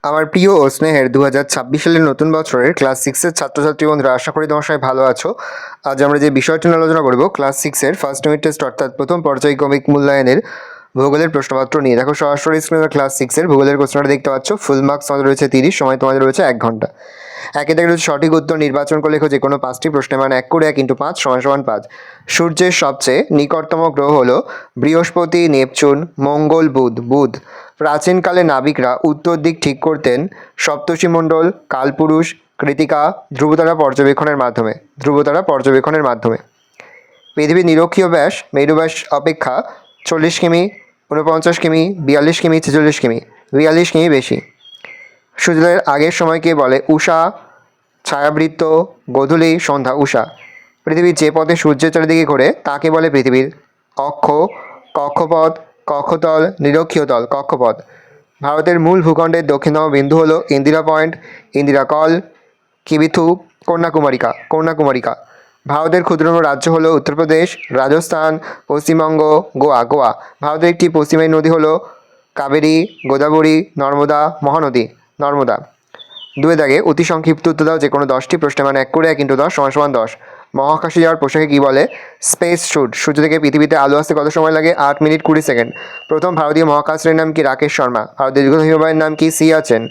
আমার প্রিয় ও স্নেহের 2026 সালের নতুন বছরের ক্লাস 6-এর ছাত্রছাত্রী বন্ধুরা, আশা করি তোমার সবাই ভালো আছো। আজ আমরা যে বিষয়টি নিয়ে আলোচনা করব ক্লাস 6-এর ফার্স্ট ইউনিট টেস্ট অর্থাৎ প্রথম পর্যায়ক্রমিক মূল্যায়নের ভূগোলের প্রশ্নপত্র নিয়ে। দেখো সরাসরি স্ক্রিনে ক্লাস 6-এর ভূগোলের প্রশ্নটা দেখতে পাচ্ছ। ফুল মার্কস আমাদের রয়েছে 30, সময় তোমাদের রয়েছে 1 ঘন্টা। একে থেকে রয়েছে সঠিক উত্তর নির্বাচন করে লেখো যে কোনো 5টি প্রশ্নের মান 1 করে 1 × 5 = 5। সূর্যের সবচেয়ে নিকটতম গ্রহ হলো বৃহস্পতি, নেপচুন, মঙ্গল, বুধ। প্রাচীনকালে নাবিকরা উত্তর দিক ঠিক করতেন সপ্তর্ষিমণ্ডল, কালপুরুষ, কৃত্তিকা, ধ্রুবতারা পর্যবেক্ষণের মাধ্যমে। পৃথিবীর নিরক্ষীয় ব্যাস মেরু ব্যাস অপেক্ষা 40 কিমি, 49 কিমি, 42 কিমি, 46 কিমি, 42 কিমি বেশি। সূর্যোদয়ের আগের সময়কে বলে উষা, ছায়াবৃত্ত, গোধূলি, সন্ধ্যা, উষা। পৃথিবীর যে পথে সূর্যের চারিদিকে ঘোরে তাকে বলে পৃথিবীর অক্ষ, কক্ষপথ, কক্ষতল, নিরক্ষীয় তল, কক্ষপথ। ভারতের মূল ভূখণ্ডের দক্ষিণতম বিন্দু হলো ইন্দিরা পয়েন্ট, ইন্দিরা কল, কিবিথু, কন্যাকুমারিকা। ভারতের ক্ষুদ্রতম রাজ্য হলো উত্তরপ্রদেশ, রাজস্থান, পশ্চিমবঙ্গ, গোয়া। ভারতের একটি পশ্চিমায়ী নদী হলো কাবেরী, গোদাবরী, নর্মদা। 2 দাগে অতি সংক্ষিপ্ত উত্তর দাও যে কোনো 10টি প্রশ্নের মান 1 করে 1 × 10 = 10। মহাকাশে যাওয়ার পোশাকে কী বলে? Space sweet. সূর্য থেকে পৃথিবীতে আলো আসতে কত সময় লাগে? 8 মিনিট 20 সেকেন্ড। প্রথম ভারতীয় মহাকাশচারীর নাম কি? রাকেশ শর্মা। ভারতের দীর্ঘতম হিমবাহের নাম কি? সিয়াচেন।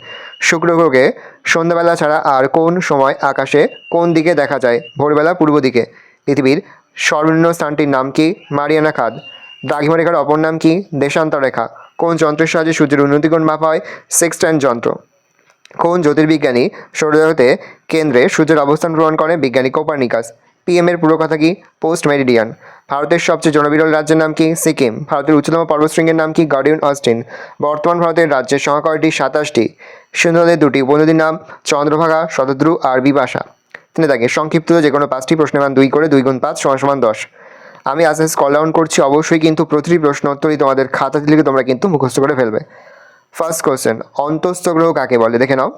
শুক্র গ্রহকে সন্ধ্যাবেলা ছাড়া আর কোন সময় আকাশে কোন দিকে দেখা যায়? ভোরবেলা, পূর্ব দিকে। পৃথিবীর সর্বনিম্ন স্থানটির নাম কি? মারিয়ানা খাদ। দ্রাঘিমা রেখার অপর নাম কি? দেশান্তর রেখা। কোন যন্ত্রের সাহায্যে সূর্যের উন্নতিকোণ মাপা হয়? সেক্সট্যান্ট যন্ত্র। কোন জ্যোতির্বিজ্ঞানী সৌরজগতে কেন্দ্রে সূর্যের অবস্থান প্রমাণ করেন? বিজ্ঞানী কোপার্নিকাস। PM এর পুরো কথা কি? Post Meridien. ভারতের সবচেয়ে জনবিরল রাজ্যের নাম কি? সিকিম। ভারতের উচ্চতম পর্বতশৃঙ্গের নাম কি? Godwin Austen. বর্তমান ভারতের রাজ্যের সংখ্যা কয়টি? 27টি। সিন্ধু নদের 2টি উপনদীর নাম? চন্দ্রভাগা, শতদ্রু আর বিপাশা। 3 দাগে সংক্ষিপ্ত যে কোনো 5টি প্রশ্নের মান 2 করে 2 × 5 = 10। আমি আজকে স্কল ডাউন করছি, অবশ্যই কিন্তু প্রতিটি প্রশ্ন উত্তরই তোমাদের খাতাতে লিখে তোমরা কিন্তু মুখস্থ করে ফেলবে। ফার্স্ট কোশ্চেন, অন্তস্থ গ্রহ কাকে বলে? দেখে নাও।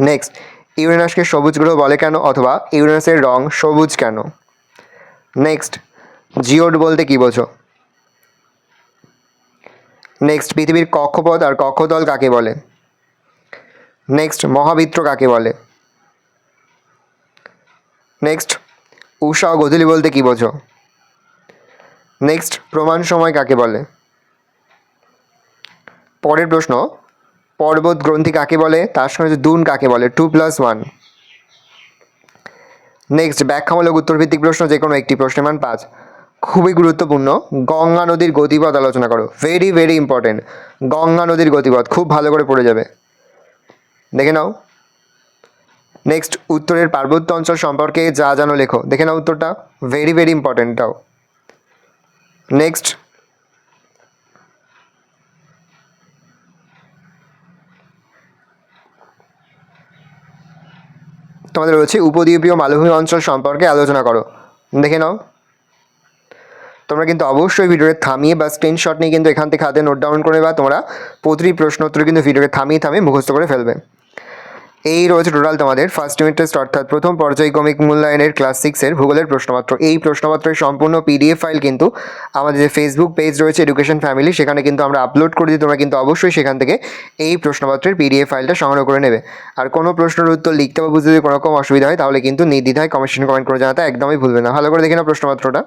নেক্সট, ইউরেনাসকে সবুজ গ্রহ বলে কেন, অথবা ইউরেনাসের রং সবুজ কেন? নেক্সট, জিওড বলতে কি বোঝো? নেক্সট, পৃথিবীর কক্ষপথ আর কক্ষতল কাকে বলে? নেক্সট, মহাবৃত্ত কাকে বলে? নেক্সট, উষা ও গোধূলি বলতে কি বোঝো? নেক্সট, প্রমাণ সময় কাকে বলে? পরের প্রশ্ন, পর্বত গ্রন্থি কাকে বলে? তার সঙ্গে দুন কাকে বলে? 2+1। নেক্সট, ব্যাখ্যামূলক উত্তরভিত্তিক প্রশ্ন যে কোনো একটি প্রশ্নের মান 5। খুবই গুরুত্বপূর্ণ, গঙ্গা নদীর গতিপথ আলোচনা করো। Very important. গঙ্গা নদীর গতিপথ খুব ভালো করে পড়ে যাবে, দেখে নাও। নেক্সট, উত্তরের পার্বত্য অঞ্চল সম্পর্কে যা জানো লেখো। দেখে নাও উত্তরটা, ভেরি ইম্পর্টেন্ট এটাও। নেক্সট, তোমাদের রয়েছে উপদ্বীপীয় মালভূমি অঞ্চল সম্পর্কে আলোচনা করো। দেখে নাও। তোমরা কিন্তু অবশ্যই ভিডিওতে থামিয়ে বা স্ক্রিনশট নিয়ে কিন্তু এখান থেকে হাতে নোট ডাউন করে, বা তোমরা প্রতিটি প্রশ্ন উত্তর কিন্তু ভিডিওতে থামিয়ে মুখস্থ করে ফেলবে। এই রয়েছে টোটাল তোমাদের ফার্স্ট ইউনিট টেস্ট অর্থাৎ প্রথম পর্যায়ক্রমিক মূল্যায়নের ক্লাস 6-এর ভূগোলের প্রশ্নপত্র। এই প্রশ্নপত্রের সম্পূর্ণ PDF ফাইল কিন্তু আমাদের যে ফেসবুক পেজ রয়েছে এডুকেশন ফ্যামিলি, সেখানে কিন্তু আমরা আপলোড করে দিই। তোমরা কিন্তু অবশ্যই সেখান থেকে এই প্রশ্নপত্রের PDF ফাইলটা সংগ্রহ করে নেবে। আর কোনো প্রশ্নের উত্তর লিখতে বা বুঝতে যদি কোনো রকম অসুবিধা হয় তাহলে কিন্তু নির্দ্বিধায় কমেন্ট করে জানাতে একদমই ভুলবে না। ভালো করে দেখে নাও প্রশ্নপত্রটা।